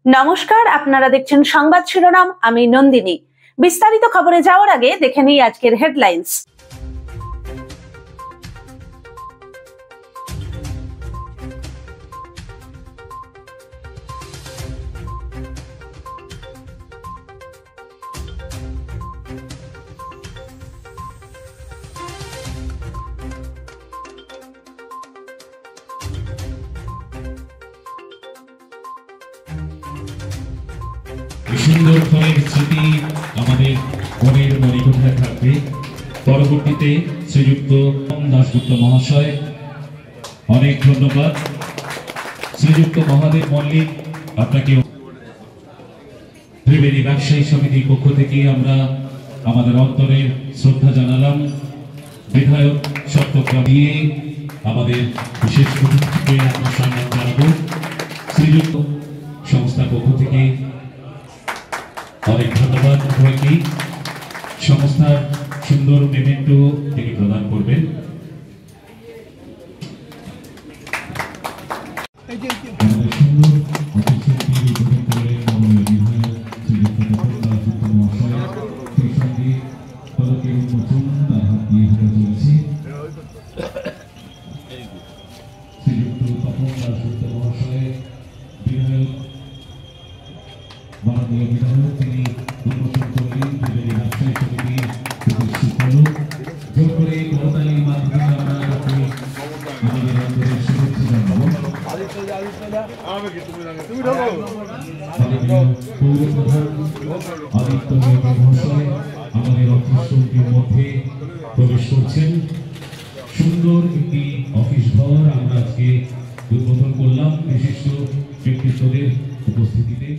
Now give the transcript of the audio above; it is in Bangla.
নমস্কার, আপনারা দেখছেন সংবাদ শিরোনাম। আমি নন্দিনী। বিস্তারিত খবরে যাওয়ার আগে দেখে নিই আজকের হেডলাইন্স। সুন্দর ফলের স্মৃতি আমাদের মনের মণিকোঠায় থাকবে। পরবর্তীতে শ্রীযুক্ত দাশগুপ্ত মহাশয়, অনেক ধন্যবাদ। শ্রীযুক্ত মহাদেব মল্লিক, আপনাকে ত্রিবেণী ব্যবসায়ী সমিতির পক্ষ থেকে আমরা আমাদের অন্তরের শ্রদ্ধা জানালাম। বিধায়ক সত্যগ্রাম দিয়ে আমাদের বিশেষ অতিথিকে আমরা সম্মান জানাবো। শ্রীযুক্ত সংস্থার পক্ষ থেকে অনেক ধন্যবাদ সবাইকে। সংস্থার সুন্দর মেমেন্টো তিনি প্রদান করবেন। মাননীয় বিধায়ক তিনি উন্মোচন করলেন ত্রিবেণী ব্যবসায়ী সমিতির জোর করে করতালির মাধ্যমে আমরা আমাদের অন্তরের শুভেচ্ছা জানাবো। পৌরপ্রধান আদিত্য মহাশয় আমাদের অফিসটির মধ্যে প্রবেশ করছেন। সুন্দর একটি অফিস ঘর আমরা আজকে উদ্বোধন করলাম বিশিষ্ট ব্যক্তিত্বদের উপস্থিতিতে।